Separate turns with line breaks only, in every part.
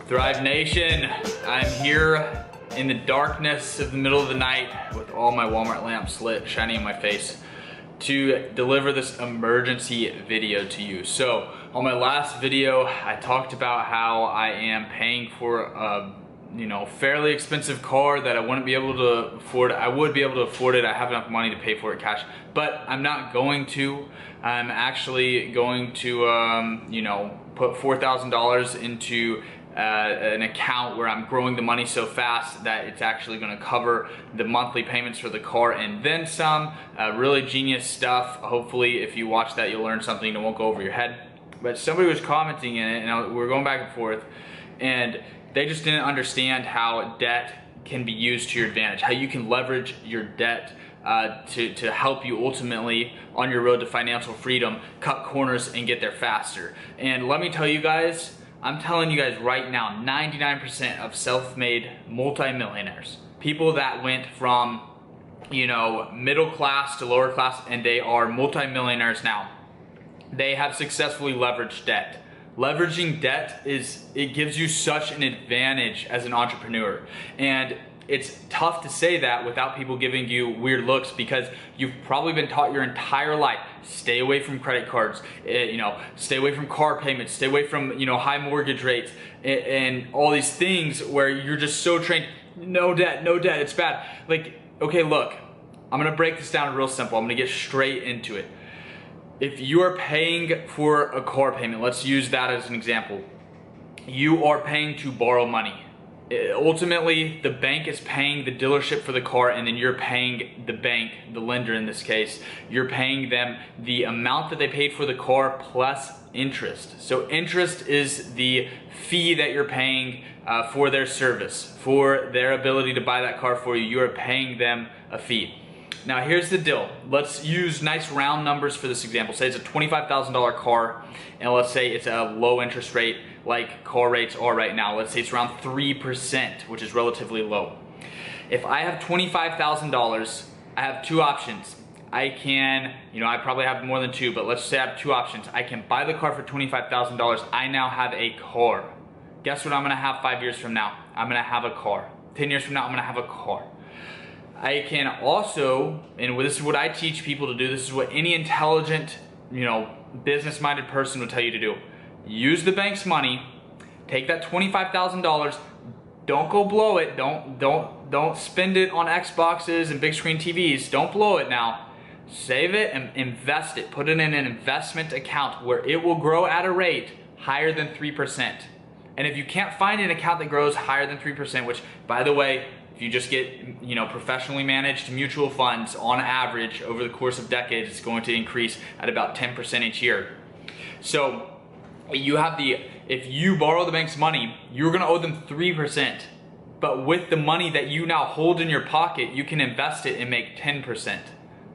Thrive Nation, I'm here in the darkness of the middle of the night with all my Walmart lamps lit, shining in my face to deliver this emergency video to you. So on my last video, I talked about how I am paying for a fairly expensive car that I wouldn't be able to afford. I would be able to afford it. I have enough money to pay for it cash, but I'm not going to. I'm actually going to, put $4,000 into an account where I'm growing the money so fast that it's actually going to cover the monthly payments for the car and then some. Really genius stuff. Hopefully if you watch that you'll learn something and it won't go over your head. But somebody was commenting in it and we're going back and forth, and they just didn't understand how debt can be used to your advantage, how you can leverage your debt to help you ultimately on your road to financial freedom, cut corners and get there faster. And let me tell you guys, I'm telling you guys right now, 99% of self-made multimillionaires, people that went from, middle class to lower class and they are multimillionaires now, they have successfully leveraged debt. Leveraging debt it gives you such an advantage as an entrepreneur. And it's tough to say that without people giving you weird looks, because you've probably been taught your entire life, stay away from credit cards, stay away from car payments, stay away from, high mortgage rates and all these things where you're just so trained, no debt, it's bad. Like, okay, look, I'm gonna break this down real simple. I'm gonna get straight into it. If you are paying for a car payment, let's use that as an example. You are paying to borrow money. Ultimately, the bank is paying the dealership for the car, and then you're paying the bank, the lender in this case, you're paying them the amount that they paid for the car plus interest. So interest is the fee that you're paying for their service, for their ability to buy that car for you. You are paying them a fee. Now here's the deal. Let's use nice round numbers for this example. Say it's a $25,000 car, and let's say it's a low interest rate like car rates are right now. Let's say it's around 3%, which is relatively low. If I have $25,000, I have two options. I can, I probably have more than two, but let's say I have two options. I can buy the car for $25,000. I now have a car. Guess what I'm gonna have 5 years from now? I'm gonna have a car. 10 years from now, I'm gonna have a car. I can also, and this is what I teach people to do, this is what any intelligent, business-minded person would tell you to do. Use the bank's money, take that $25,000, don't go blow it, don't spend it on Xboxes and big screen TVs, don't blow it now. Save it and invest it, put it in an investment account where it will grow at a rate higher than 3%. And if you can't find an account that grows higher than 3%, which by the way, if you just get, professionally managed mutual funds on average over the course of decades, it's going to increase at about 10% each year. So you have if you borrow the bank's money, you're gonna owe them 3%. But with the money that you now hold in your pocket, you can invest it and make 10%.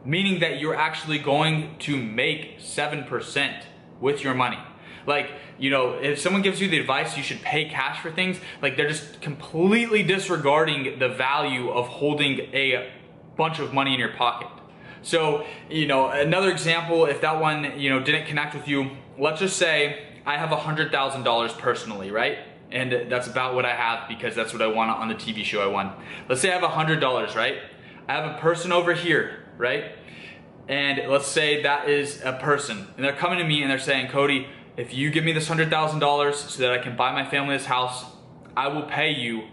Meaning that you're actually going to make 7% with your money. Like, if someone gives you the advice you should pay cash for things, like they're just completely disregarding the value of holding a bunch of money in your pocket. So, another example, if that one, didn't connect with you, let's just say I have $100,000 personally, right? And that's about what I have because that's what I won on the TV show I won. Let's say I have $100, right? I have a person over here, right? And let's say that is a person, and they're coming to me and they're saying, Cody, if you give me this $100,000 so that I can buy my family this house, I will pay you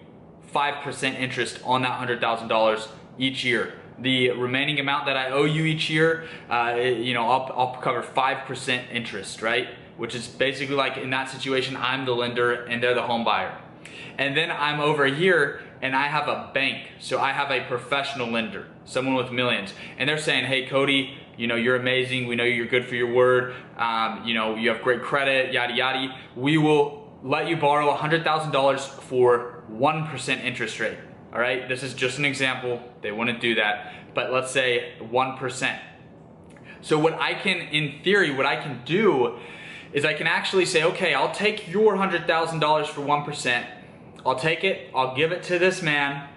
5% interest on that $100,000 each year. The remaining amount that I owe you each year, I'll cover 5% interest, right? Which is basically like in that situation, I'm the lender and they're the home buyer. And then I'm over here and I have a bank. So I have a professional lender, someone with millions. And they're saying, hey, Cody, you're amazing. We know you're good for your word. You have great credit, yada, yada. We will let you borrow $100,000 for 1% interest rate. All right, this is just an example. They wouldn't do that, but let's say 1%. So in theory, what I can do is I can actually say, okay, I'll take your $100,000 for 1%. I'll take it, I'll give it to this man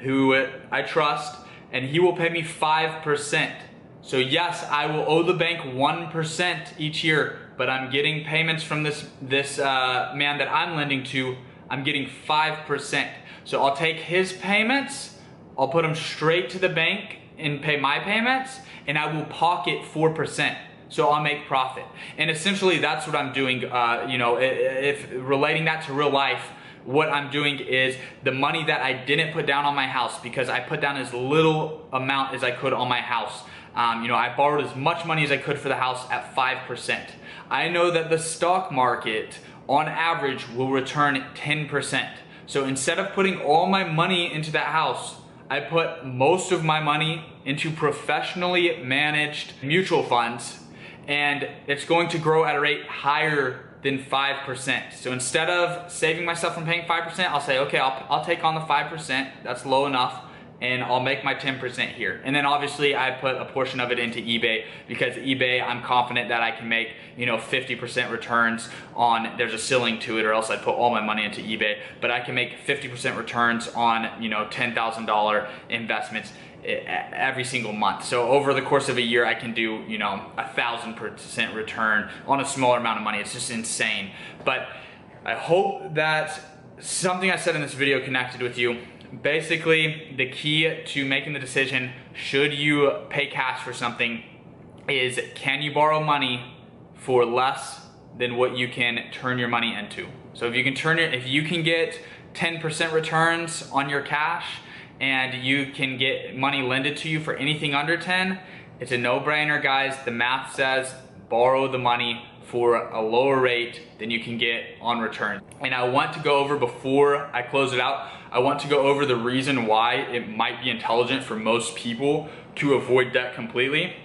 who I trust, and he will pay me 5%. So yes, I will owe the bank 1% each year, but I'm getting payments from this man that I'm lending to. I'm getting 5%. So I'll take his payments, I'll put them straight to the bank and pay my payments, and I will pocket 4%. So I'll make profit. And essentially that's what I'm doing, you know, if relating that to real life, what I'm doing is the money that I didn't put down on my house, because I put down as little amount as I could on my house. You know, I borrowed as much money as I could for the house at 5%. I know that the stock market on average will return 10%. So instead of putting all my money into that house, I put most of my money into professionally managed mutual funds, and it's going to grow at a rate higher than 5%. So instead of saving myself from paying 5%, I'll say, okay, I'll take on the 5%, that's low enough, and I'll make my 10% here. And then obviously I put a portion of it into eBay, because eBay, I'm confident that I can make, you know, 50% returns on, there's a ceiling to it, or else I'd put all my money into eBay, but I can make 50% returns on, you know, $10,000 investments every single month. So over the course of a year, I can do, you know, 1,000% return on a smaller amount of money. It's just insane. But I hope that something I said in this video connected with you. Basically, the key to making the decision, should you pay cash for something, is can you borrow money for less than what you can turn your money into? So if you can get 10% returns on your cash, and you can get money lended to you for anything under 10, it's a no-brainer, guys. The math says borrow the money for a lower rate than you can get on return. And I want to go over, before I close it out, I want to go over the reason why it might be intelligent for most people to avoid debt completely.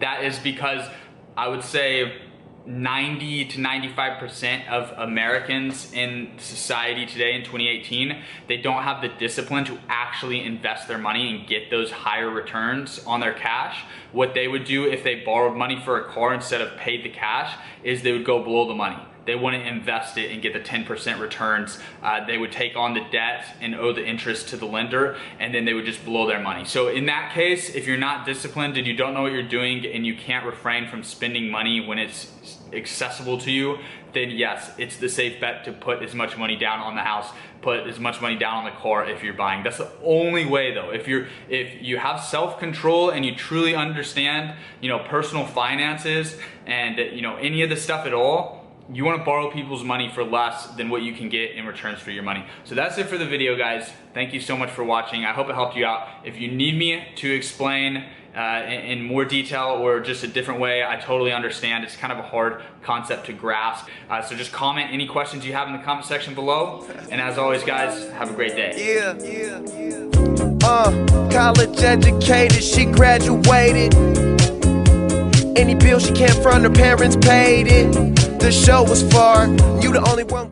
That is because I would say 90 to 95% of Americans in society today in 2018, they don't have the discipline to actually invest their money and get those higher returns on their cash. What they would do if they borrowed money for a car instead of paid the cash is they would go blow the money. They wouldn't invest it and get the 10% returns. They would take on the debt and owe the interest to the lender, and then they would just blow their money. So in that case, if you're not disciplined and you don't know what you're doing and you can't refrain from spending money when it's accessible to you, then yes, it's the safe bet to put as much money down on the house, put as much money down on the car if you're buying. That's the only way though. If you have self-control and you truly understand, you know, personal finances and, you know, any of this stuff at all, you want to borrow people's money for less than what you can get in returns for your money. So that's it for the video, guys. Thank you so much for watching. I hope it helped you out. If you need me to explain in more detail or just a different way, I totally understand. It's kind of a hard concept to grasp. So just comment any questions you have in the comment section below. And as always, guys, have a great day.
College educated, she graduated. Any bill she can't front, her parents paid it. The show was far, you the only one.